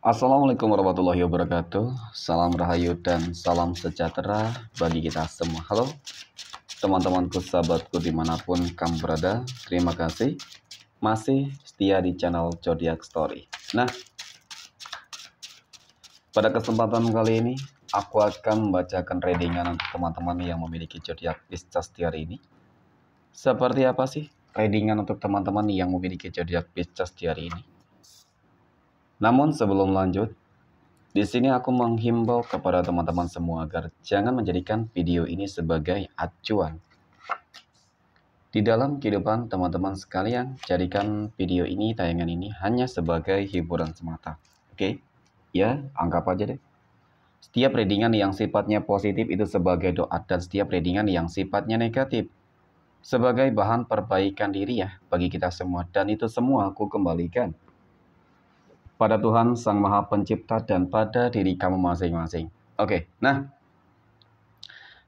Assalamualaikum warahmatullahi wabarakatuh. Salam rahayu dan salam sejahtera bagi kita semua. Halo teman-temanku, sahabatku dimanapun kamu berada. Terima kasih masih setia di channel Zodiac Story. Nah, pada kesempatan kali ini aku akan membacakan readingan untuk teman-teman yang memiliki zodiak Pisces di hari ini. Seperti apa sih readingan untuk teman-teman yang memiliki zodiak Pisces di hari ini? Namun sebelum lanjut, di sini aku menghimbau kepada teman-teman semua agar jangan menjadikan video ini sebagai acuan. Di dalam kehidupan teman-teman sekalian, jadikan video ini, tayangan ini hanya sebagai hiburan semata. Oke? Ya, anggap aja deh. Setiap readingan yang sifatnya positif itu sebagai doa, dan setiap readingan yang sifatnya negatif sebagai bahan perbaikan diri ya bagi kita semua. Dan itu semua aku kembalikan pada Tuhan Sang Maha Pencipta dan pada diri kamu masing-masing. Oke, nah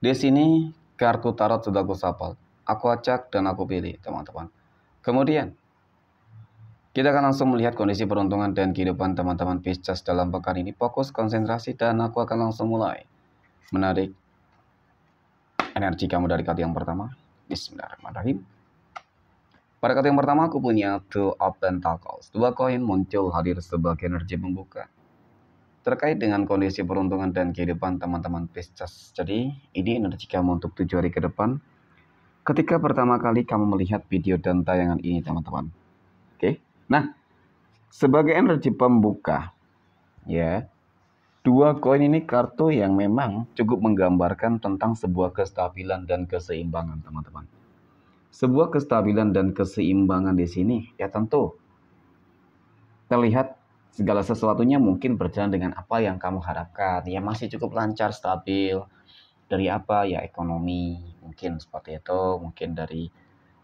di sini kartu tarot sudah aku sapal, aku acak dan aku pilih teman-teman. Kemudian kita akan langsung melihat kondisi peruntungan dan kehidupan teman-teman Pisces dalam pekan ini. Fokus, konsentrasi, dan aku akan langsung mulai menarik energi kamu dari kartu yang pertama. Bismillahirrahmanirrahim. Pada kartu yang pertama aku punya Two of Pentacles. Dua koin muncul hadir sebagai energi pembuka terkait dengan kondisi peruntungan dan kehidupan teman-teman Pisces. Jadi ini energi kamu untuk 7 hari ke depan ketika pertama kali kamu melihat video dan tayangan ini teman-teman. Oke. Nah, sebagai energi pembuka ya, dua koin ini kartu yang memang cukup menggambarkan tentang sebuah kestabilan dan keseimbangan teman-teman. Sebuah kestabilan dan keseimbangan di sini ya tentu terlihat segala sesuatunya mungkin berjalan dengan apa yang kamu harapkan. Ya masih cukup lancar, stabil. Dari apa ya, ekonomi mungkin seperti itu, mungkin dari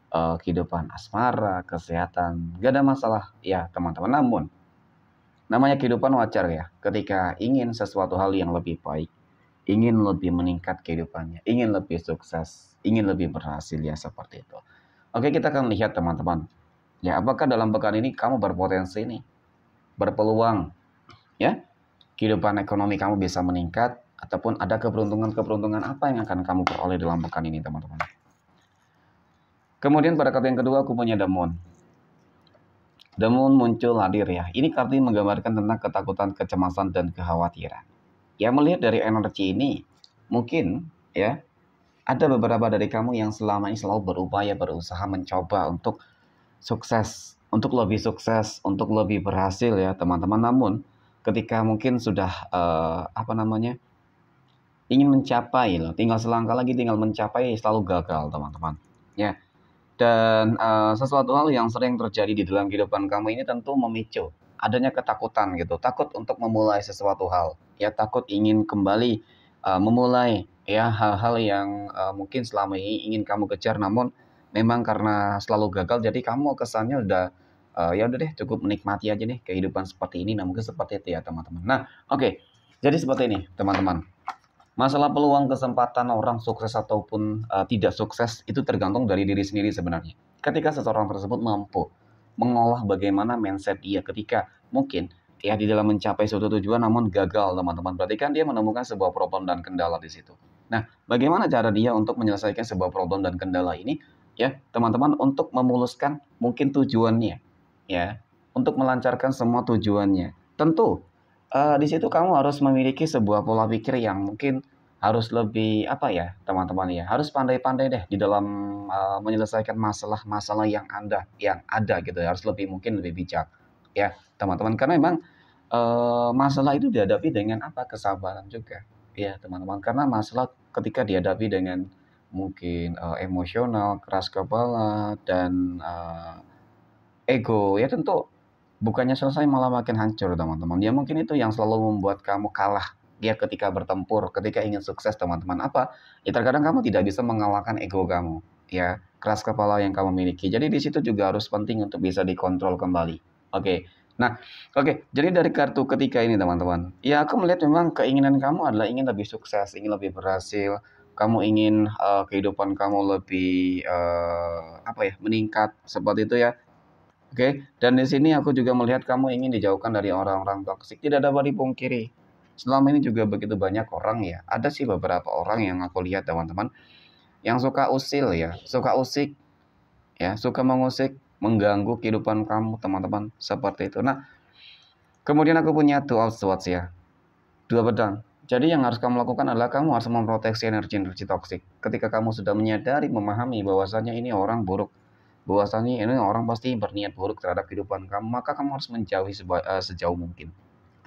kehidupan asmara, kesehatan, gak ada masalah ya teman-teman. Namun namanya kehidupan wajar ya, ketika ingin sesuatu hal yang lebih baik, ingin lebih meningkat kehidupannya, ingin lebih sukses, ingin lebih berhasil ya seperti itu. Oke, kita akan lihat teman-teman ya, apakah dalam pekan ini kamu berpotensi nih, berpeluang ya kehidupan ekonomi kamu bisa meningkat, ataupun ada keberuntungan apa yang akan kamu peroleh dalam pekan ini teman-teman. Kemudian pada kartu yang kedua aku punya The Moon. The Moon muncul hadir ya. Ini kartu yang menggambarkan tentang ketakutan, kecemasan, dan kekhawatiran. Ya, melihat dari energi ini, mungkin ya ada beberapa dari kamu yang selama ini selalu berupaya, berusaha mencoba untuk sukses, untuk lebih berhasil ya teman-teman. Namun ketika mungkin sudah ingin mencapai loh, tinggal selangkah lagi, tinggal mencapai, selalu gagal teman-teman ya. Dan sesuatu hal yang sering terjadi di dalam kehidupan kamu ini tentu memicu adanya ketakutan gitu, takut untuk memulai sesuatu hal ya, takut ingin kembali memulai ya hal-hal yang mungkin selama ini ingin kamu kejar, namun memang karena selalu gagal jadi kamu kesannya udah ya udah deh, cukup menikmati aja nih kehidupan seperti ini. Nah mungkin seperti itu ya teman-teman. Nah oke, jadi seperti ini teman-teman. Masalah peluang kesempatan orang sukses ataupun tidak sukses itu tergantung dari diri sendiri sebenarnya. Ketika seseorang tersebut mampu mengolah bagaimana mindset dia ketika mungkin ya di dalam mencapai suatu tujuan namun gagal teman-teman, berarti kan dia menemukan sebuah problem dan kendala di situ. Nah, bagaimana cara dia untuk menyelesaikan sebuah problem dan kendala ini ya teman-teman, untuk memuluskan mungkin tujuannya ya, untuk melancarkan semua tujuannya. Tentu di situ kamu harus memiliki sebuah pola pikir yang mungkin harus lebih apa ya teman-teman ya, harus pandai-pandai deh di dalam menyelesaikan masalah-masalah yang ada gitu ya, harus lebih mungkin lebih bijak ya teman-teman, karena memang masalah itu dihadapi dengan apa, kesabaran juga ya teman-teman, karena masalah ketika dihadapi dengan mungkin emosional, keras kepala, dan ego ya tentu bukannya selesai malah makin hancur teman-teman. Ya mungkin itu yang selalu membuat kamu kalah ya ketika bertempur, ketika ingin sukses teman-teman. Apa? Ya terkadang kamu tidak bisa mengalahkan ego kamu, ya keras kepala yang kamu miliki. Jadi di situ juga harus penting untuk bisa dikontrol kembali. Oke. Nah, oke. Jadi dari kartu ketiga ini teman-teman, ya aku melihat memang keinginan kamu adalah ingin lebih sukses, ingin lebih berhasil. Kamu ingin kehidupan kamu lebih meningkat seperti itu ya. Oke, dan di sini aku juga melihat kamu ingin dijauhkan dari orang-orang toksik. Tidak dapat dipungkiri. Selama ini juga begitu banyak orang ya. Ada sih beberapa orang yang aku lihat teman-teman yang suka usil ya, suka usik ya, suka mengusik, mengganggu kehidupan kamu teman-teman seperti itu. Nah, kemudian aku punya two of swords ya, dua pedang. Jadi yang harus kamu lakukan adalah kamu harus memproteksi energi-energi toksik. Ketika kamu sudah menyadari, memahami bahwasanya ini orang buruk, bahwasanya ini orang pasti berniat buruk terhadap kehidupan kamu, maka kamu harus menjauhi sejauh mungkin,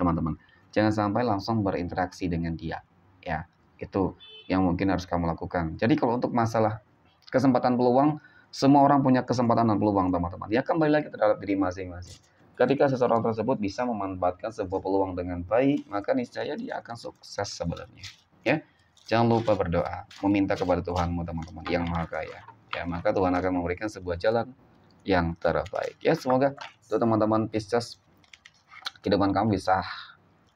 teman-teman. Jangan sampai langsung berinteraksi dengan dia. Ya, itu yang mungkin harus kamu lakukan. Jadi kalau untuk masalah kesempatan peluang, semua orang punya kesempatan dan peluang, teman-teman. Ya kembali lagi terhadap diri masing-masing. Ketika seseorang tersebut bisa memanfaatkan sebuah peluang dengan baik, maka niscaya dia akan sukses sebenarnya. Ya, jangan lupa berdoa, meminta kepada Tuhanmu, teman-teman, yang Maha Kaya. Ya, maka Tuhan akan memberikan sebuah jalan yang terbaik. Ya, semoga untuk teman-teman Pisces, kehidupan kamu bisa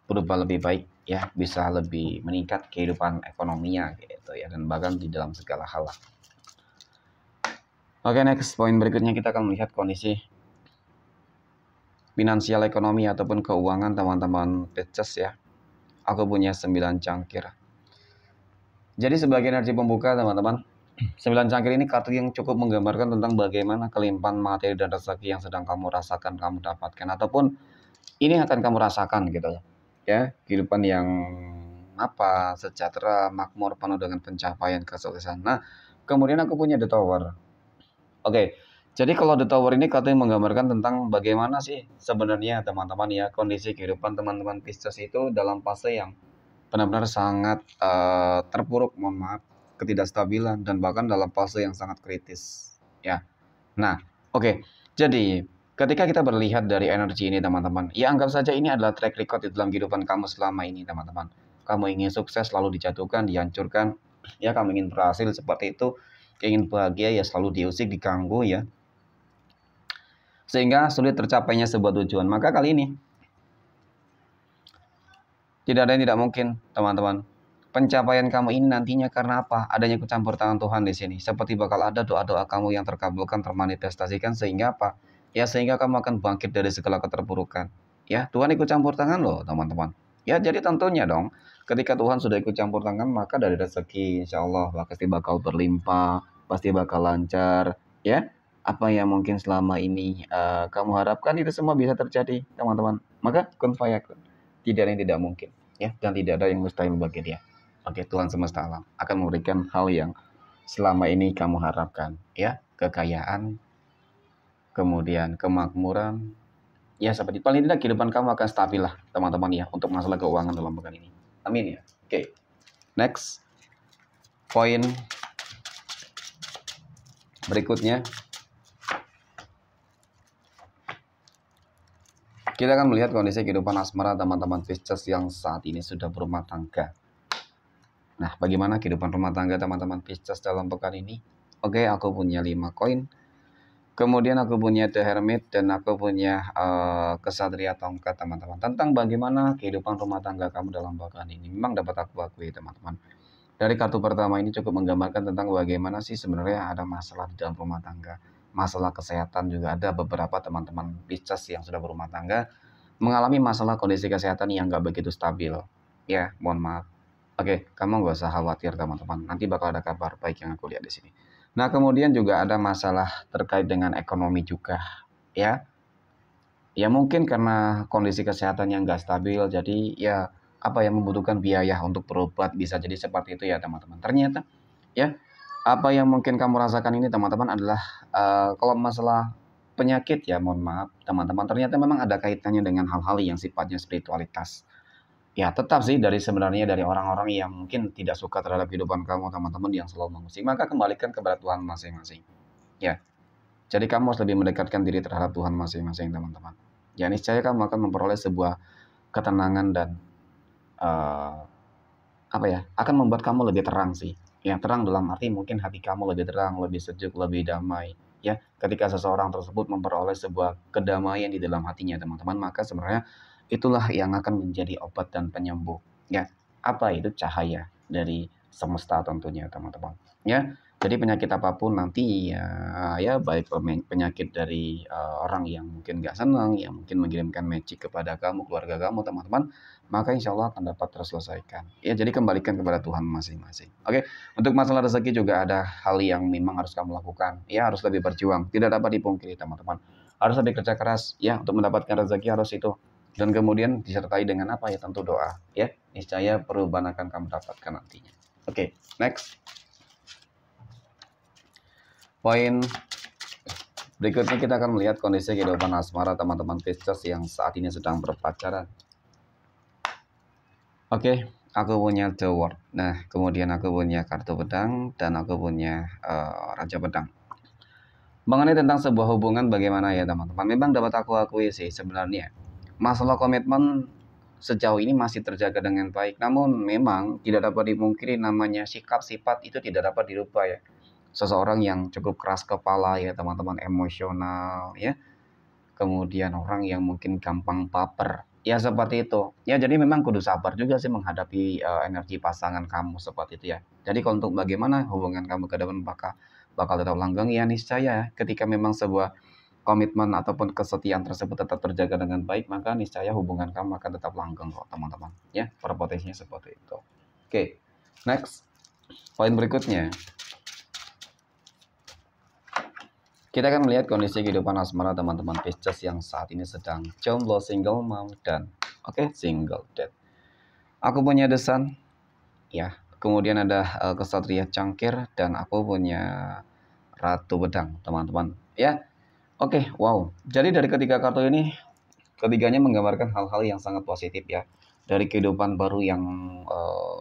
berubah lebih baik, ya, bisa lebih meningkat kehidupan ekonominya, gitu ya, dan bahkan di dalam segala hal. Oke, next poin berikutnya kita akan melihat kondisi finansial ekonomi ataupun keuangan teman-teman Pisces ya. Aku punya 9 cangkir. Jadi sebagai energi pembuka teman-teman, 9 cangkir ini kartu yang cukup menggambarkan tentang bagaimana kelimpahan materi dan rezeki yang sedang kamu rasakan, kamu dapatkan, ataupun ini akan kamu rasakan gitu ya. Kehidupan yang sejahtera, makmur, penuh dengan pencapaian, kesuksesan. Nah, kemudian aku punya The Tower. Oke, jadi kalau The Tower ini katanya menggambarkan tentang bagaimana sih sebenarnya teman-teman ya kondisi kehidupan teman-teman Pisces itu dalam fase yang benar-benar sangat terpuruk, mohon maaf, ketidakstabilan dan bahkan dalam fase yang sangat kritis ya. Nah, oke. Jadi ketika kita berlihat dari energi ini teman-teman, ya anggap saja ini adalah track record di dalam kehidupan kamu selama ini teman-teman. Kamu ingin sukses selalu dijatuhkan, dihancurkan, ya kamu ingin berhasil seperti itu, ingin bahagia ya selalu diusik, diganggu ya, sehingga sulit tercapainya sebuah tujuan. Maka kali ini tidak ada yang tidak mungkin, teman-teman. Pencapaian kamu ini nantinya karena apa? Adanya ikut campur tangan Tuhan di sini. Seperti bakal ada doa-doa kamu yang terkabulkan, termanifestasikan sehingga apa? Ya sehingga kamu akan bangkit dari segala keterpurukan. Ya, Tuhan ikut campur tangan loh, teman-teman. Ya, jadi tentunya dong, ketika Tuhan sudah ikut campur tangan, maka dari rezeki insya Allah pasti bakal berlimpah, pasti bakal lancar, ya. Apa yang mungkin selama ini kamu harapkan itu semua bisa terjadi, teman-teman. Maka kun fayakun. Tidak ada yang tidak mungkin, ya, dan tidak ada yang mustahil bagi Dia. Oke, Tuhan semesta alam akan memberikan hal yang selama ini kamu harapkan, ya, kekayaan, kemudian kemakmuran, ya seperti paling tidak kehidupan kamu akan stabil lah, teman-teman ya, untuk masalah keuangan dalam pekan ini. Amin ya. Oke, next poin berikutnya kita akan melihat kondisi kehidupan asmara teman-teman Pisces yang saat ini sudah berumah tangga. Nah, bagaimana kehidupan rumah tangga teman-teman Pisces dalam pekan ini? Oke, aku punya 5 koin. Kemudian aku punya The Hermit dan aku punya Kesatria Tongkat teman-teman. Tentang bagaimana kehidupan rumah tangga kamu dalam pekan ini. Memang dapat aku akui teman-teman. Dari kartu pertama ini cukup menggambarkan tentang bagaimana sih sebenarnya ada masalah di dalam rumah tangga. Masalah kesehatan juga ada beberapa teman-teman Pisces yang sudah berumah tangga mengalami masalah kondisi kesehatan yang gak begitu stabil. Ya, mohon maaf. Oke, kamu gak usah khawatir teman-teman. Nanti bakal ada kabar baik yang aku lihat di sini. Nah, kemudian juga ada masalah terkait dengan ekonomi juga, ya. Ya mungkin karena kondisi kesehatan yang gak stabil, jadi ya apa yang membutuhkan biaya untuk berobat bisa jadi seperti itu ya teman-teman. Ternyata, ya apa yang mungkin kamu rasakan ini teman-teman adalah kalau masalah penyakit ya mohon maaf teman-teman. Ternyata memang ada kaitannya dengan hal-hal yang sifatnya spiritualitas. Ya tetap sih sebenarnya dari orang-orang yang mungkin tidak suka terhadap kehidupan kamu teman-teman yang selalu mengusik, maka kembalikan kepada Tuhan masing-masing. Ya, jadi kamu harus lebih mendekatkan diri terhadap Tuhan masing-masing teman-teman. Ya niscaya kamu akan memperoleh sebuah ketenangan dan akan membuat kamu lebih terang sih. Yang terang dalam arti mungkin hati kamu lebih terang, lebih sejuk, lebih damai. Ya, ketika seseorang tersebut memperoleh sebuah kedamaian di dalam hatinya teman-teman, maka sebenarnya itulah yang akan menjadi obat dan penyembuh. Ya, apa itu cahaya dari semesta tentunya teman-teman. Ya, Jadi penyakit apapun nanti ya baik penyakit dari orang yang mungkin nggak senang, yang mungkin mengirimkan magic kepada kamu, keluarga kamu, teman-teman, maka insya Allah akan dapat terselesaikan. Ya, jadi kembalikan kepada Tuhan masing-masing. Oke, untuk masalah rezeki juga ada hal yang memang harus kamu lakukan. Ya, harus lebih berjuang. Tidak dapat dipungkiri, teman-teman. Harus lebih kerja keras. Ya, untuk mendapatkan rezeki harus itu. Dan kemudian disertai dengan apa ya? Tentu doa. Ya, niscaya perubahan akan kamu dapatkan nantinya. Oke, next. Poin berikutnya kita akan melihat kondisi kehidupan asmara teman-teman Pisces yang saat ini sedang berpacaran. Oke, aku punya The World. Nah, kemudian aku punya kartu pedang dan aku punya Raja Pedang. Mengenai tentang sebuah hubungan bagaimana ya teman-teman? Memang dapat aku akui sih sebenarnya masalah komitmen sejauh ini masih terjaga dengan baik. Namun memang tidak dapat dipungkiri namanya sikap sifat itu tidak dapat dirubah ya. Seseorang yang cukup keras kepala ya teman-teman, emosional ya, kemudian orang yang mungkin gampang baper ya seperti itu ya. Jadi memang kudu sabar juga sih menghadapi energi pasangan kamu seperti itu ya. Jadi kalau untuk bagaimana hubungan kamu ke depan bakal tetap langgeng ya, niscaya ketika memang sebuah komitmen ataupun kesetiaan tersebut tetap terjaga dengan baik, maka niscaya hubungan kamu akan tetap langgeng kok teman-teman ya, berpotensinya seperti itu. Oke, next poin berikutnya. Kita akan melihat kondisi kehidupan asmara teman-teman Pisces yang saat ini sedang jomblo, single mom, dan single dad. Aku punya The Sun, ya. Kemudian ada Kesatria Cangkir dan aku punya Ratu Pedang, teman-teman. Ya, wow. Jadi dari ketiga kartu ini, ketiganya menggambarkan hal-hal yang sangat positif ya. Dari kehidupan baru yang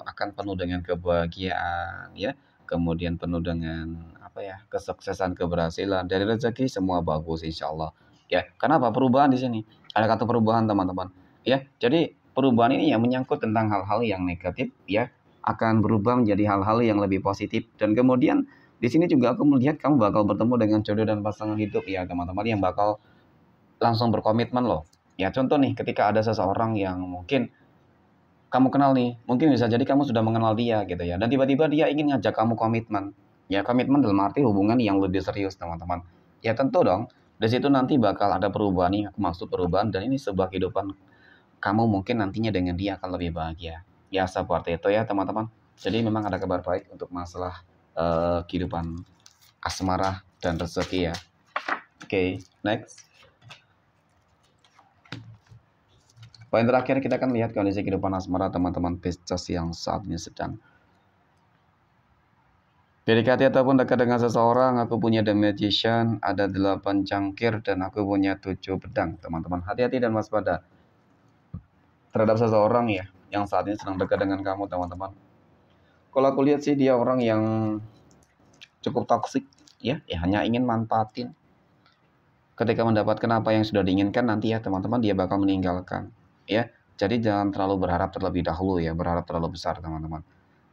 akan penuh dengan kebahagiaan, ya. Kemudian penuh dengan kesuksesan, keberhasilan, dari rezeki semua bagus insya Allah. Ya, kenapa perubahan di sini? Ada kata perubahan teman-teman. Ya, jadi perubahan ini yang menyangkut tentang hal-hal yang negatif ya akan berubah menjadi hal-hal yang lebih positif. Dan kemudian di sini juga aku melihat kamu bakal bertemu dengan jodoh dan pasangan hidup ya teman-teman, yang bakal langsung berkomitmen loh. Ya contoh nih, ketika ada seseorang yang mungkin kamu kenal nih, mungkin bisa jadi kamu sudah mengenal dia gitu ya, dan tiba-tiba dia ingin ngajak kamu komitmen. Ya komitmen dalam arti hubungan yang lebih serius teman-teman. Ya tentu dong, di situ nanti bakal ada perubahan nih, aku maksud perubahan, dan ini sebuah kehidupan kamu mungkin nantinya dengan dia akan lebih bahagia. Ya seperti itu ya teman-teman. Jadi memang ada kabar baik untuk masalah kehidupan asmara dan rezeki ya. Oke, next. Poin terakhir kita akan lihat kondisi kehidupan asmara teman-teman Pisces yang saat ini sedang PDKT ataupun dekat dengan seseorang. Aku punya The Magician, ada 8 cangkir, dan aku punya 7 pedang. Teman-teman hati-hati dan waspada terhadap seseorang ya yang saat ini sedang dekat dengan kamu teman-teman. Kalau aku lihat sih dia orang yang cukup toksik ya hanya ingin manfaatin. Ketika mendapatkan apa yang sudah diinginkan nanti ya teman-teman, dia bakal meninggalkan ya. Jadi jangan terlalu berharap terlebih dahulu ya, berharap terlalu besar teman-teman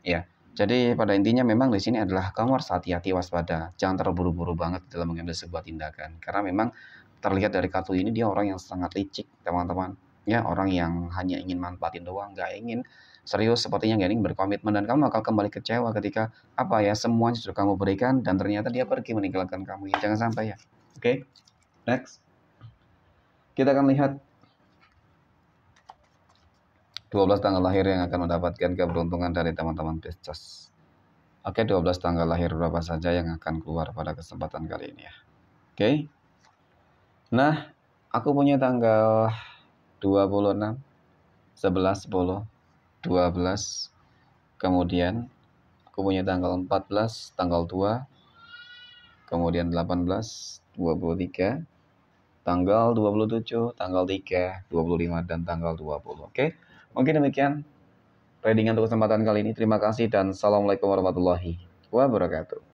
ya. Jadi pada intinya memang di sini adalah kamu harus hati-hati, waspada, jangan terlalu buru-buru banget dalam mengambil sebuah tindakan, karena memang terlihat dari kartu ini dia orang yang sangat licik teman-teman ya, orang yang hanya ingin manfaatin doang, nggak ingin serius, sepertinya nggak ingin berkomitmen, dan kamu akan kembali kecewa ketika semuanya sudah kamu berikan dan ternyata dia pergi meninggalkan kamu ya. Jangan sampai ya. Oke, next kita akan lihat 12 tanggal lahir yang akan mendapatkan keberuntungan dari teman-teman Pisces. Oke, 12 tanggal lahir berapa saja yang akan keluar pada kesempatan kali ini ya. Oke. Nah, aku punya tanggal 26, 11, 10, 12. Kemudian aku punya tanggal 14, tanggal 2. Kemudian 18, 23, tanggal 27, tanggal 3, 25, dan tanggal 20. Oke. Mungkin demikian readingan untuk kesempatan kali ini. Terima kasih dan assalamualaikum warahmatullahi wabarakatuh.